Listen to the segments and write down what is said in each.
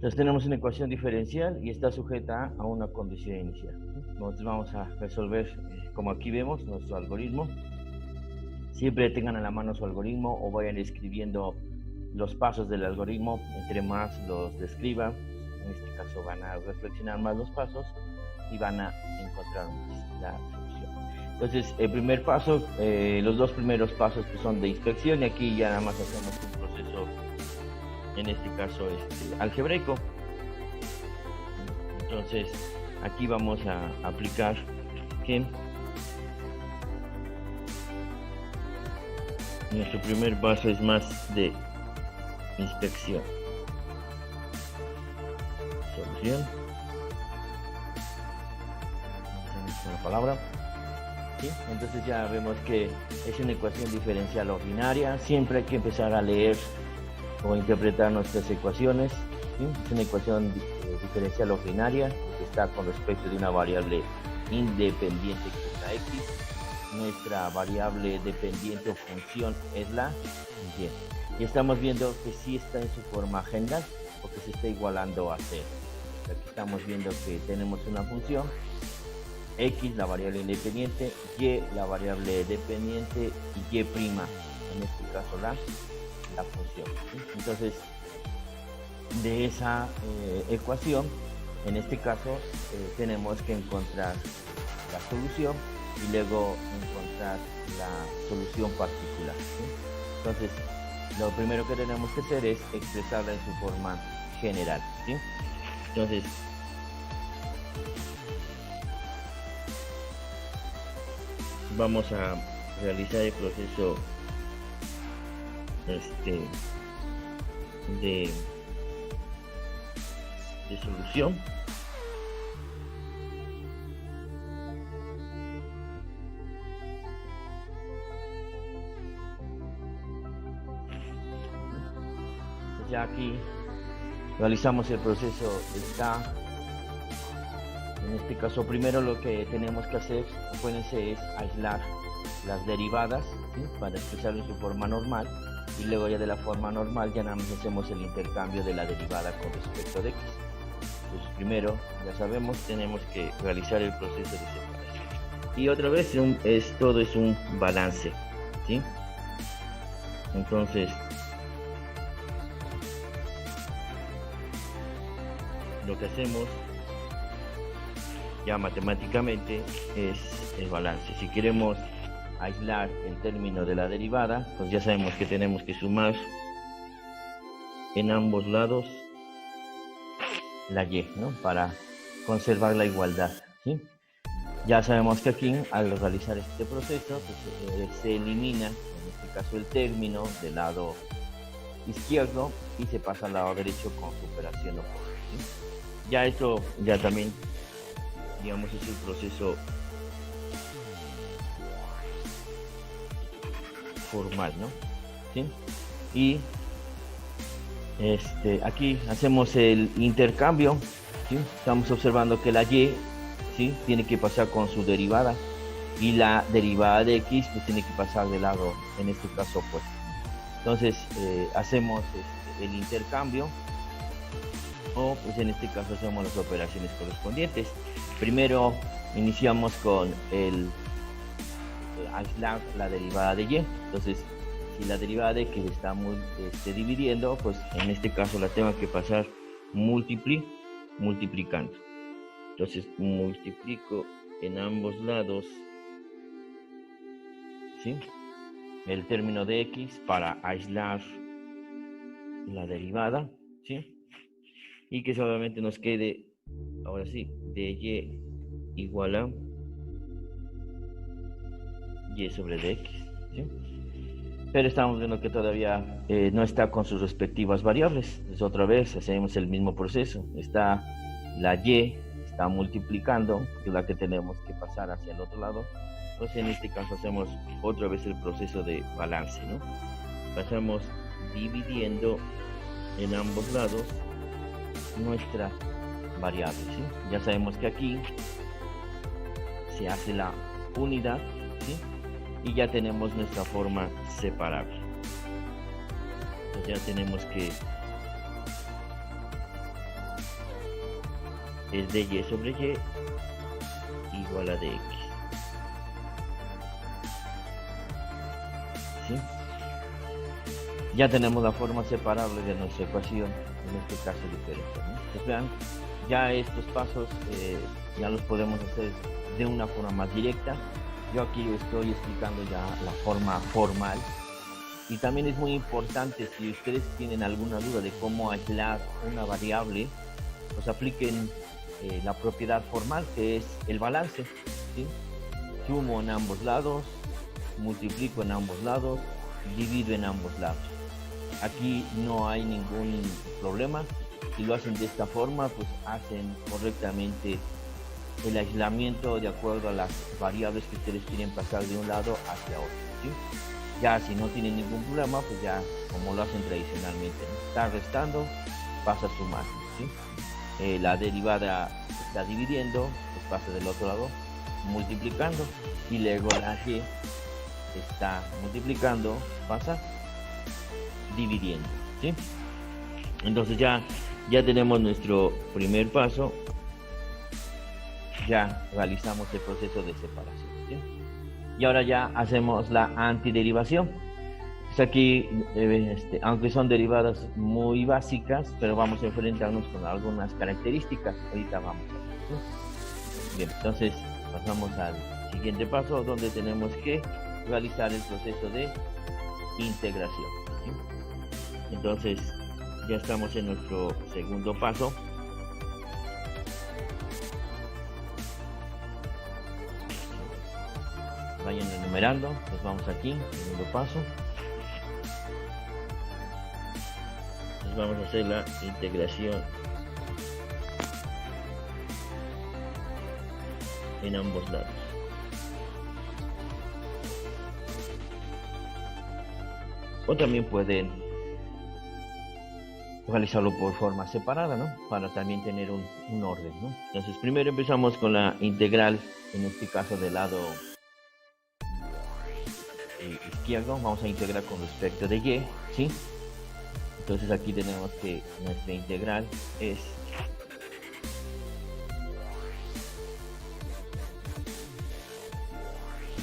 Entonces tenemos una ecuación diferencial y está sujeta a una condición inicial. Nosotros vamos a resolver, como aquí vemos, nuestro algoritmo. Siempre tengan a la mano su algoritmo o vayan escribiendo los pasos del algoritmo. Entre más los describan, en este caso van a reflexionar más los pasos y van a encontrar la solución. Entonces, el primer paso, los dos primeros pasos que son de inspección, y aquí ya nada más hacemos un proceso, en este caso algebraico. Entonces, aquí vamos a aplicar que nuestro primer paso es más de inspección. Solución. Esa es una palabra. ¿Sí? Entonces ya vemos que es una ecuación diferencial ordinaria. Siempre hay que empezar a leer o interpretar nuestras ecuaciones. ¿Sí? Es una ecuación diferencial ordinaria que está con respecto de una variable independiente que es la x. Nuestra variable dependiente o función es la y. Y estamos viendo que sí está en su forma general porque se está igualando a 0. Aquí estamos viendo que tenemos una función x, la variable independiente, y, la variable dependiente, y y', en este caso la función. ¿Sí? Entonces, de esa ecuación, en este caso, tenemos que encontrar la solución y luego encontrar la solución particular. ¿Sí? Entonces, lo primero que tenemos que hacer es expresarla en su forma general. ¿Sí? Entonces, vamos a realizar el proceso de solución. Ya aquí realizamos el proceso está. En este caso, primero lo que tenemos que hacer, acuérdense, es aislar las derivadas, ¿sí? Para expresarlo en su forma normal, y luego ya de la forma normal ya nada más hacemos el intercambio de la derivada con respecto de x. Entonces primero, ya sabemos, tenemos que realizar el proceso de separación. Y otra vez todo es un balance, ¿sí? Entonces, lo que hacemos ya matemáticamente es el balance. Si queremos aislar el término de la derivada, pues ya sabemos que tenemos que sumar en ambos lados la y, ¿no? Para conservar la igualdad, ¿sí? Ya sabemos que aquí, al realizar este proceso, pues, se elimina, en este caso, el término del lado izquierdo y se pasa al lado derecho con su operación opuesta, ¿sí? Ya esto ya también, digamos, es el proceso formal, ¿no? ¿Sí? Y aquí hacemos el intercambio, ¿sí? Estamos observando que la y, ¿sí? Tiene que pasar con su derivada y la derivada de x pues tiene que pasar del lado, en este caso opuesto. Entonces hacemos el intercambio, o pues en este caso hacemos las operaciones correspondientes. Primero iniciamos con el aislar la derivada de y. Entonces, si la derivada de x está dividiendo, pues en este caso la tengo que pasar multiplicando. Entonces multiplico en ambos lados, ¿sí? El término de x para aislar la derivada, ¿sí? Y que solamente nos quede, ahora sí, de y igual a y sobre dx, ¿sí? Pero estamos viendo que todavía no está con sus respectivas variables. Entonces otra vez hacemos el mismo proceso. Está la y, está multiplicando, que es la que tenemos que pasar hacia el otro lado. Entonces en este caso hacemos otra vez el proceso de balance, ¿no? Pasamos dividiendo en ambos lados nuestra variable, ¿sí? Ya sabemos que aquí se hace la unidad, ¿sí? Y ya tenemos nuestra forma separable. Entonces ya tenemos que es dy sobre y igual a dx. ¿Sí? Ya tenemos la forma separable de nuestra ecuación, en este caso diferencial, ¿no? Entonces, vean, ya estos pasos ya los podemos hacer de una forma más directa. Yo aquí estoy explicando ya la forma formal, y también es muy importante, si ustedes tienen alguna duda de cómo aislar una variable, pues apliquen la propiedad formal, que es el balance, ¿sí? Sumo en ambos lados, multiplico en ambos lados, divido en ambos lados. Aquí no hay ningún problema. Si lo hacen de esta forma, pues hacen correctamente el aislamiento de acuerdo a las variables que ustedes quieren pasar de un lado hacia otro, ¿sí? Ya si no tienen ningún problema, pues ya como lo hacen tradicionalmente, ¿no? Está restando, pasa a sumar, ¿sí? La derivada está dividiendo, pues pasa del otro lado multiplicando, y luego la y está multiplicando, pasa dividiendo, ¿sí? Entonces ya tenemos nuestro primer paso, ya realizamos el proceso de separación, ¿sí? Y ahora ya hacemos la antiderivación. Pues aquí, aunque son derivadas muy básicas, pero vamos a enfrentarnos con algunas características. Ahorita vamos a ver, ¿sí? Bien, entonces pasamos al siguiente paso, donde tenemos que realizar el proceso de integración, ¿sí? Entonces ya estamos en nuestro segundo paso. Vayan enumerando, pues vamos aquí, segundo paso. Pues vamos a hacer la integración en ambos lados. O también pueden realizarlo por forma separada, ¿no? Para también tener un orden, ¿no? Entonces primero empezamos con la integral, en este caso del lado izquierdo. Vamos a integrar con respecto de y, ¿sí? Entonces aquí tenemos que nuestra integral es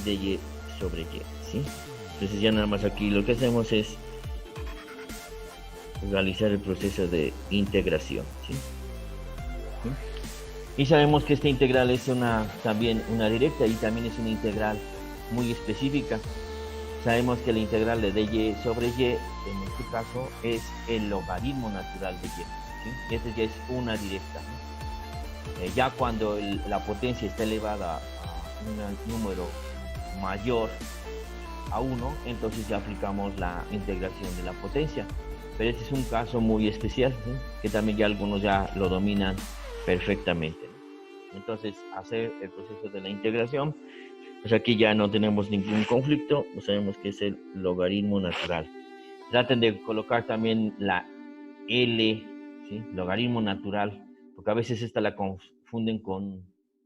de y sobre y, ¿sí? Entonces ya nada más aquí lo que hacemos es realizar el proceso de integración, ¿sí? ¿Sí? Y sabemos que esta integral es también una directa, y también es una integral muy específica. Sabemos que la integral de dy sobre y, en este caso, es el logaritmo natural de y, ¿sí? Este ya es una directa, ¿no? Ya cuando la potencia está elevada a un número mayor a 1, entonces ya aplicamos la integración de la potencia. Pero este es un caso muy especial, ¿sí? Que también ya algunos ya lo dominan perfectamente, ¿no? Entonces, hacer el proceso de la integración, pues aquí ya no tenemos ningún conflicto, pues sabemos que es el logaritmo natural. Traten de colocar también la L, ¿sí? Logaritmo natural, porque a veces esta la confunden con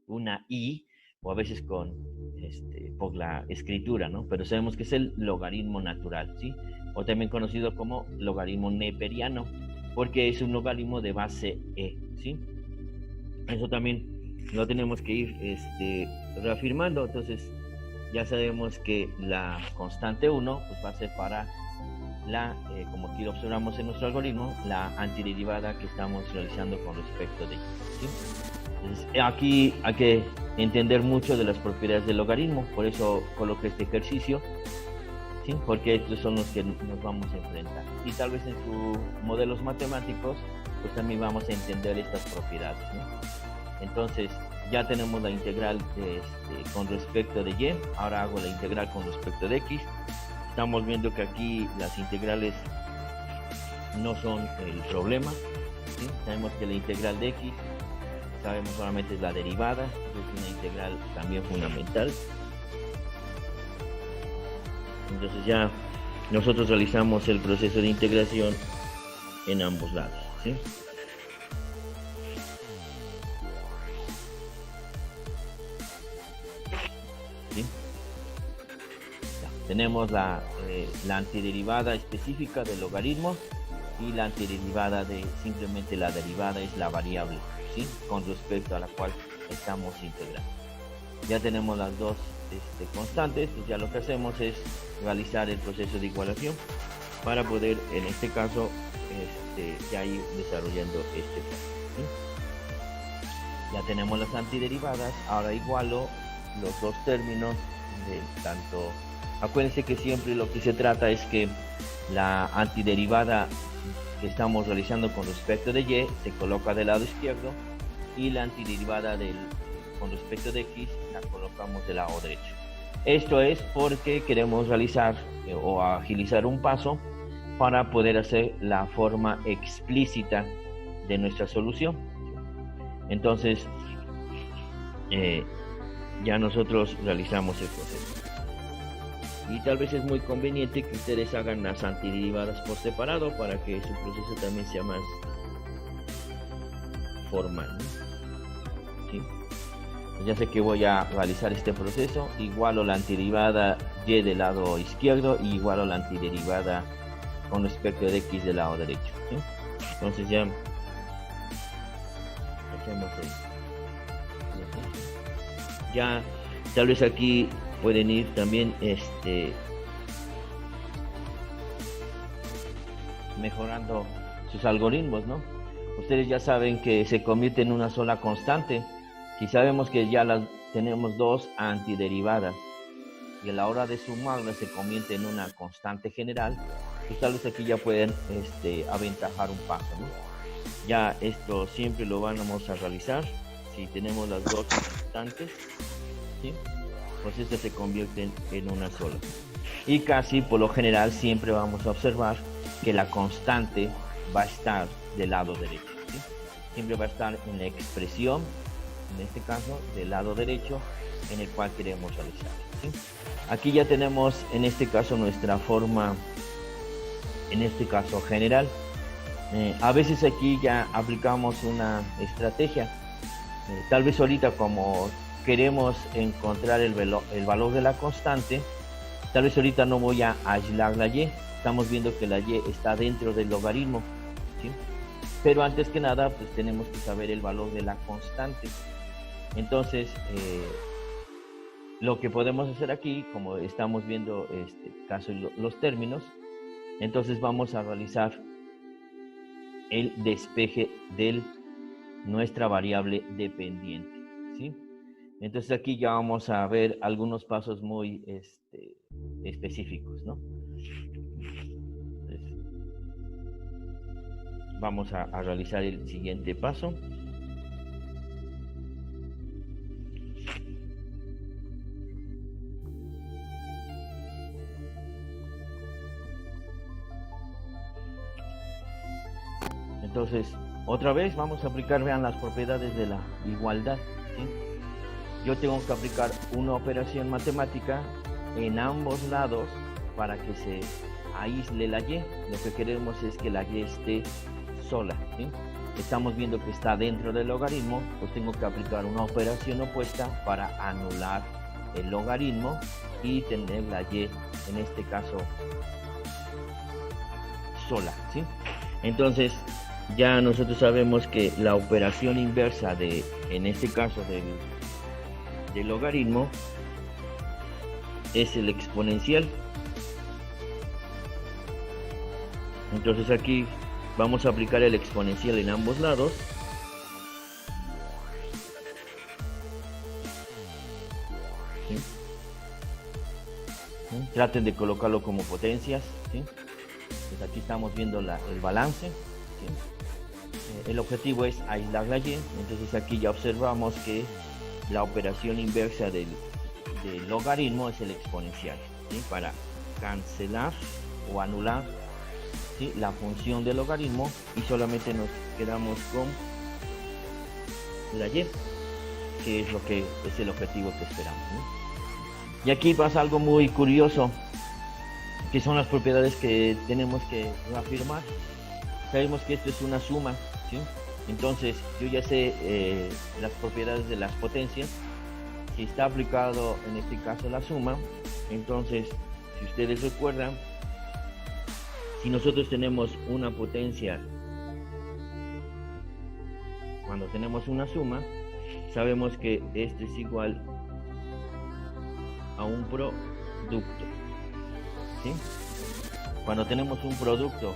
una I, o a veces por la escritura, ¿no? Pero sabemos que es el logaritmo natural, ¿sí? O también conocido como logaritmo neperiano, porque es un logaritmo de base e, ¿sí? Eso también lo tenemos que ir reafirmando. Entonces ya sabemos que la constante 1 pues va a ser para como aquí lo observamos en nuestro algoritmo, la antiderivada que estamos realizando con respecto de ella, ¿sí? Entonces, aquí hay que entender mucho de las propiedades del logaritmo, por eso coloqué este ejercicio, ¿sí? Porque estos son los que nos vamos a enfrentar, y tal vez en sus modelos matemáticos pues también vamos a entender estas propiedades, ¿no? Entonces ya tenemos la integral con respecto de y, ahora hago la integral con respecto de x. Estamos viendo que aquí las integrales no son el problema, ¿sí? Sabemos que la integral de x, sabemos solamente es la derivada, es una integral también fundamental. Entonces ya nosotros realizamos el proceso de integración en ambos lados, ¿sí? ¿Sí? Tenemos la antiderivada específica del logaritmo, y la antiderivada de simplemente la derivada es la variable, ¿sí? Con respecto a la cual estamos integrando. Ya tenemos las dos constantes, pues ya lo que hacemos es realizar el proceso de igualación para poder, en este caso, ya ir desarrollando este paso, ¿sí? Ya tenemos las antiderivadas, ahora igualo los dos términos de tanto. Acuérdense que siempre lo que se trata es que la antiderivada que estamos realizando con respecto de y se coloca del lado izquierdo y la antiderivada con respecto de x la colocamos del lado derecho. Esto es porque queremos realizar o agilizar un paso para poder hacer la forma explícita de nuestra solución. Entonces ya nosotros realizamos el proceso. Y tal vez es muy conveniente que ustedes hagan las antiderivadas por separado para que su proceso también sea más formal, ¿no? ¿Sí? Ya sé que voy a realizar este proceso, igualo la antiderivada y del lado izquierdo y igualo la antiderivada con respecto de x del lado derecho, ¿sí? Entonces ya hacemos esto. Ya tal vez aquí pueden ir también mejorando sus algoritmos, ¿no? Ustedes ya saben que se convierte en una sola constante. Si sabemos que ya las tenemos dos antiderivadas y a la hora de sumarlas se convierte en una constante general, pues tal vez aquí ya pueden aventajar un paso, ¿no? Ya esto siempre lo vamos a realizar si tenemos las dos constantes, ¿sí? Pues estas se convierten en una sola. Y casi por lo general siempre vamos a observar que la constante va a estar del lado derecho, ¿sí? Siempre va a estar en la expresión, en este caso del lado derecho, en el cual queremos realizar, ¿sí? Aquí ya tenemos en este caso nuestra forma, en este caso general. A veces aquí ya aplicamos una estrategia. Tal vez ahorita como queremos encontrar el valor de la constante, tal vez ahorita no voy a aislar la y. Estamos viendo que la y está dentro del logaritmo, ¿sí? Pero antes que nada, pues tenemos que saber el valor de la constante. Entonces, lo que podemos hacer aquí, como estamos viendo caso los términos, entonces vamos a realizar el despeje de nuestra variable dependiente, ¿sí? Entonces aquí ya vamos a ver algunos pasos muy específicos, ¿no? Entonces, vamos a realizar el siguiente paso. Entonces, otra vez vamos a aplicar, vean, las propiedades de la igualdad, ¿sí? Yo tengo que aplicar una operación matemática en ambos lados para que se aísle la y. Lo que queremos es que la y esté sola, ¿sí? Estamos viendo que está dentro del logaritmo, pues tengo que aplicar una operación opuesta para anular el logaritmo y tener la y, en este caso, sola, ¿sí? Entonces, ya nosotros sabemos que la operación inversa en este caso del logaritmo es el exponencial. Entonces aquí vamos a aplicar el exponencial en ambos lados. ¿Sí? ¿Sí? Traten de colocarlo como potencias, ¿sí? Pues aquí estamos viendo el balance, ¿sí? El objetivo es aislar la y, entonces aquí ya observamos que la operación inversa del logaritmo es el exponencial, ¿sí? Para cancelar o anular, ¿sí?, la función del logaritmo y solamente nos quedamos con la y, que es el objetivo que esperamos, ¿no? Y aquí pasa algo muy curioso, que son las propiedades que tenemos que afirmar. Sabemos que esto es una suma, ¿sí? Entonces yo ya sé las propiedades de las potencias. Si está aplicado en este caso la suma, entonces si ustedes recuerdan, si nosotros tenemos una potencia cuando tenemos una suma, sabemos que este es igual a un producto, ¿sí? Cuando tenemos un producto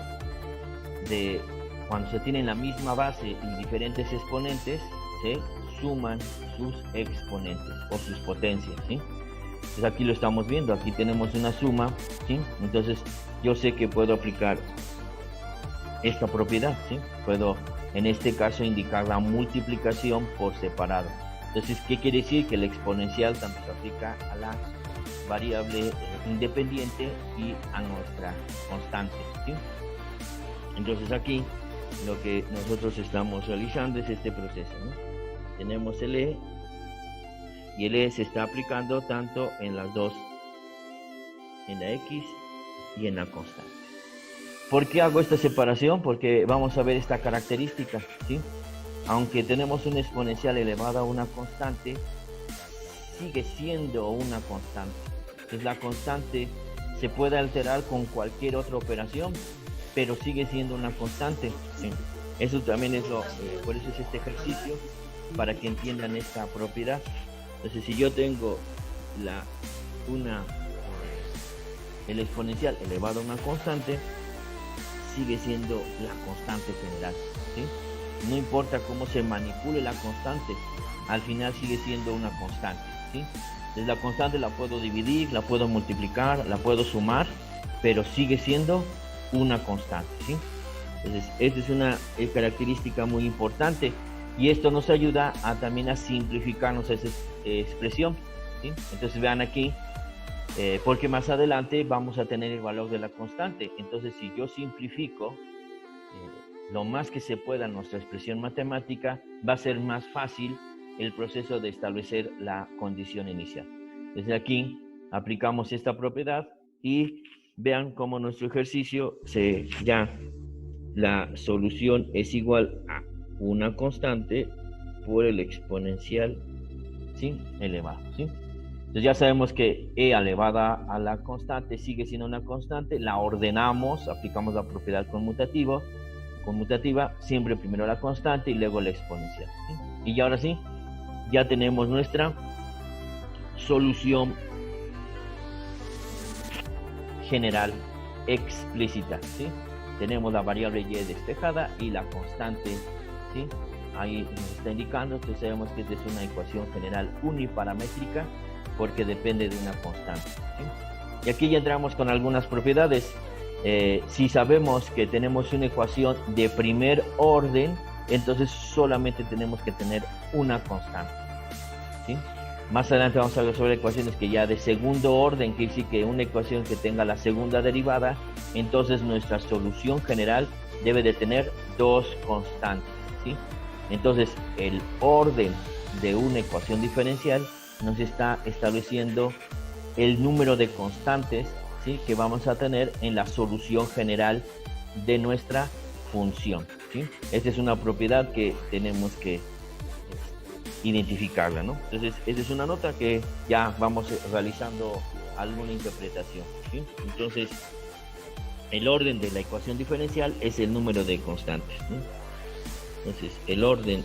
cuando se tienen la misma base y diferentes exponentes, se suman sus exponentes o sus potencias, ¿sí? Entonces aquí lo estamos viendo, aquí tenemos una suma, ¿sí? Entonces yo sé que puedo aplicar esta propiedad, ¿sí? Puedo en este caso indicar la multiplicación por separado. Entonces, ¿qué quiere decir? Que el exponencial tanto se aplica a la variable independiente y a nuestra constante, ¿sí? Entonces aquí lo que nosotros estamos realizando es este proceso, ¿no? Tenemos el E y el E se está aplicando tanto en las dos, en la X y en la constante. ¿Por qué hago esta separación? Porque vamos a ver esta característica, ¿sí? Aunque tenemos un exponencial elevado a una constante, sigue siendo una constante. Entonces la constante se puede alterar con cualquier otra operación, pero sigue siendo una constante, ¿sí? Eso también es por eso es este ejercicio, para que entiendan esta propiedad. Entonces si yo tengo el exponencial elevado a una constante, sigue siendo la constante general, ¿sí? No importa cómo se manipule la constante, al final sigue siendo una constante, ¿sí? Entonces la constante la puedo dividir, la puedo multiplicar, la puedo sumar, pero sigue siendo una constante, ¿sí? Entonces esta es una característica muy importante y esto nos ayuda también a simplificarnos esa expresión, ¿sí? Entonces vean aquí, porque más adelante vamos a tener el valor de la constante. Entonces si yo simplifico lo más que se pueda nuestra expresión matemática, va a ser más fácil el proceso de establecer la condición inicial. Desde aquí aplicamos esta propiedad y vean cómo nuestro ejercicio la solución es igual a una constante por el exponencial, ¿sí?, elevado, ¿sí? Entonces ya sabemos que E elevada a la constante sigue siendo una constante, la ordenamos, aplicamos la propiedad conmutativa, siempre primero la constante y luego la exponencial, ¿sí? Y ahora sí, ya tenemos nuestra solución general explícita, ¿sí? Tenemos la variable y despejada y la constante, ¿sí? Ahí nos está indicando, entonces sabemos que esta es una ecuación general uniparamétrica porque depende de una constante, ¿sí? Y aquí ya entramos con algunas propiedades. Si sabemos que tenemos una ecuación de primer orden, entonces solamente tenemos que tener una constante, ¿sí? Más adelante vamos a ver sobre ecuaciones que ya de segundo orden, que dice que una ecuación que tenga la segunda derivada, entonces nuestra solución general debe de tener dos constantes, ¿sí? Entonces el orden de una ecuación diferencial nos está estableciendo el número de constantes, ¿sí?, que vamos a tener en la solución general de nuestra función, ¿sí? Esta es una propiedad que tenemos que identificarla, ¿no? Entonces, esta es una nota que ya vamos realizando alguna interpretación, ¿sí? Entonces, el orden de la ecuación diferencial es el número de constantes, ¿no? Entonces, el orden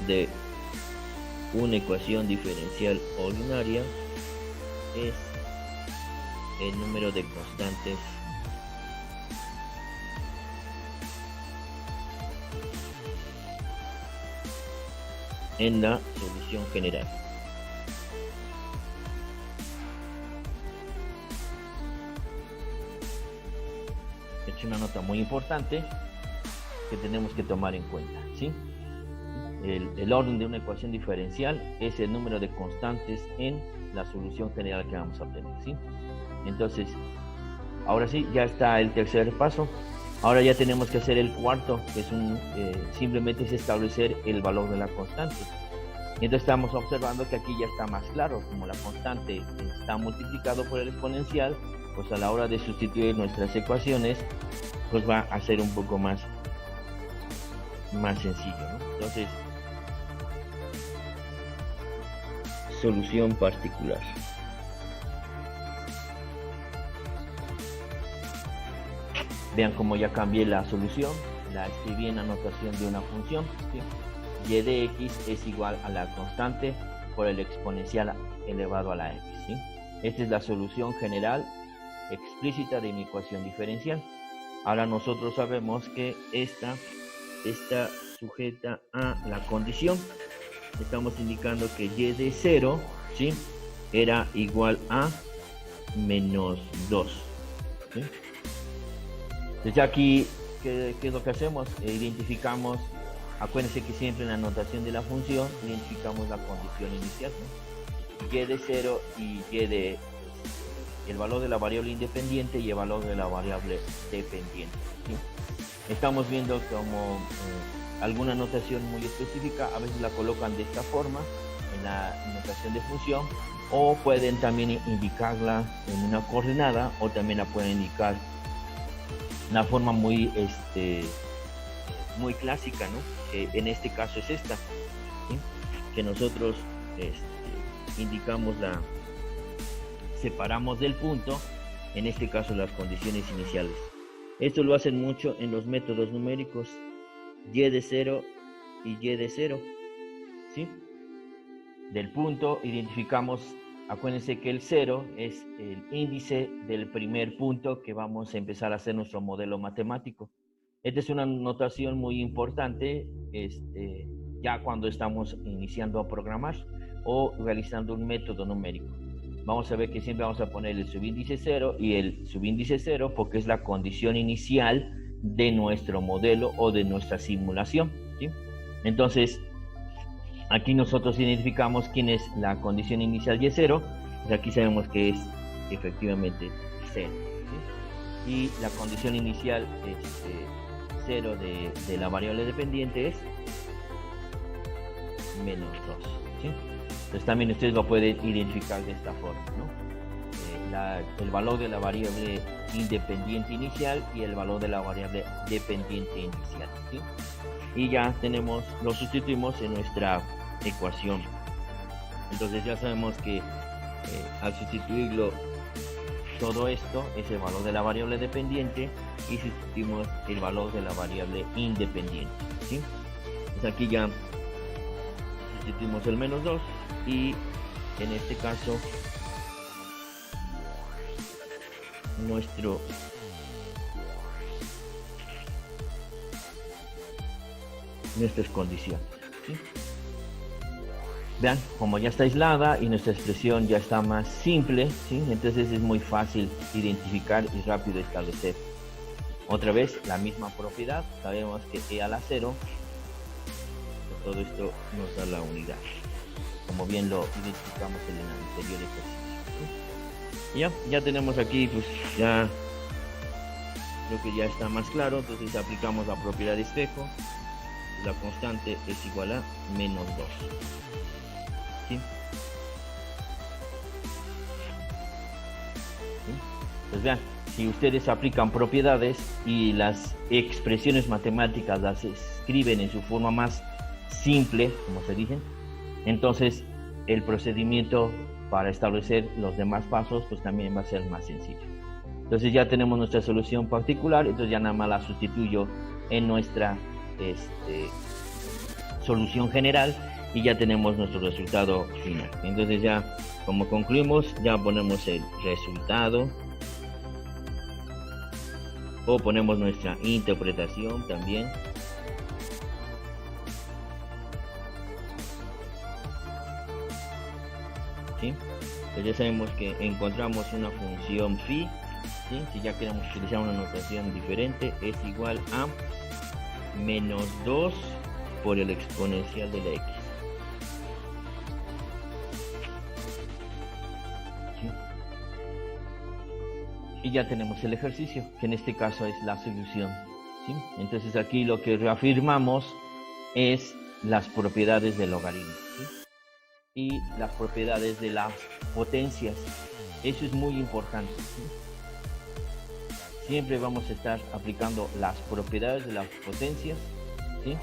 de una ecuación diferencial ordinaria es el número de constantes en la solución general. Es una nota muy importante que tenemos que tomar en cuenta, ¿sí? El orden de una ecuación diferencial es el número de constantes en la solución general que vamos a obtener, ¿sí? Entonces, ahora sí, ya está el tercer paso. Ahora ya tenemos que hacer el cuarto, que es simplemente es establecer el valor de la constante. Entonces estamos observando que aquí ya está más claro, como la constante está multiplicado por el exponencial, pues a la hora de sustituir nuestras ecuaciones, pues va a ser un poco más sencillo, ¿no? Entonces, solución particular. Vean cómo ya cambié la solución la escribí en la notación de una función, ¿sí? Y de x es igual a la constante por el exponencial elevado a la x, ¿sí? Esta es la solución general explícita de mi ecuación diferencial. Ahora nosotros sabemos que esta está sujeta a la condición. Estamos indicando que y de 0, ¿sí?, era igual a menos 2, ¿sí? Entonces aquí, ¿qué es lo que hacemos? Identificamos, acuérdense que siempre en la notación de la función identificamos la condición inicial, ¿no? Y de 0 y y de el valor de la variable independiente y el valor de la variable dependiente, ¿sí? Estamos viendo como alguna notación muy específica, a veces la colocan de esta forma en la notación de función, o pueden también indicarla en una coordenada, o también la pueden indicar una forma muy muy clásica, ¿no? Que en este caso es esta, ¿sí? Que nosotros indicamos separamos del punto, en este caso las condiciones iniciales. Esto lo hacen mucho en los métodos numéricos, y de 0 y y de 0, ¿sí? Del punto identificamos, acuérdense que el 0 es el índice del primer punto que vamos a empezar a hacer nuestro modelo matemático. Esta es una notación muy importante ya cuando estamos iniciando a programar o realizando un método numérico. Vamos a ver que siempre vamos a poner el subíndice 0 y el subíndice 0 porque es la condición inicial de nuestro modelo o de nuestra simulación, ¿sí? Entonces, aquí nosotros identificamos quién es la condición inicial y 0. Pues aquí sabemos que es efectivamente 0, ¿sí? Y la condición inicial 0 de la variable dependiente es menos 2, ¿sí? Entonces también ustedes lo pueden identificar de esta forma, ¿no? El valor de la variable independiente inicial y el valor de la variable dependiente inicial, ¿sí? Y ya tenemos, lo sustituimos en nuestra ecuación. Entonces ya sabemos que al sustituirlo todo esto es el valor de la variable dependiente y sustituimos el valor de la variable independiente, ¿sí? Pues aquí ya sustituimos el menos 2 y en este caso nuestras condiciones, ¿sí? Vean, como ya está aislada y nuestra expresión ya está más simple, ¿sí? Entonces es muy fácil identificar y rápido establecer. Otra vez, la misma propiedad, sabemos que e a la 0, pues todo esto nos da la unidad, como bien lo identificamos en el anterior ejercicio, ¿sí? Ya tenemos aquí, pues ya creo que ya está más claro. Entonces aplicamos la propiedad de espejo, la constante es igual a menos 2, ¿sí? Pues vean, si ustedes aplican propiedades y las expresiones matemáticas las escriben en su forma más simple, como se dicen, entonces el procedimiento para establecer los demás pasos pues también va a ser más sencillo. Entonces ya tenemos nuestra solución particular, entonces ya nada más la sustituyo en nuestra solución general y ya tenemos nuestro resultado final. Entonces ya como concluimos, ya ponemos el resultado o ponemos nuestra interpretación también. ¿Sí? Entonces ya sabemos que encontramos una función phi, ¿sí? Si ya queremos utilizar una notación diferente, es igual a menos 2 por el exponencial de la x. ¿Sí? Y ya tenemos el ejercicio, que en este caso es la solución, ¿sí? Entonces aquí lo que reafirmamos es las propiedades del logaritmo, ¿sí? Y las propiedades de las potencias. Eso es muy importante, ¿sí? Siempre vamos a estar aplicando las propiedades de las potencias, ¿sí?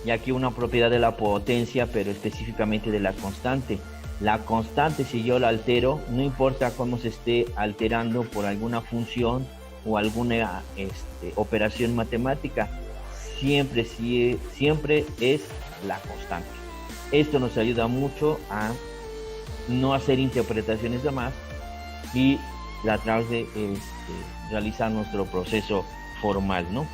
Y aquí una propiedad de la potencia, pero específicamente de la constante. La constante, si yo la altero, no importa cómo se esté alterando por alguna función o alguna operación matemática, siempre es la constante. Esto nos ayuda mucho a no hacer interpretaciones de más y tratar de realizar nuestro proceso formal, ¿no?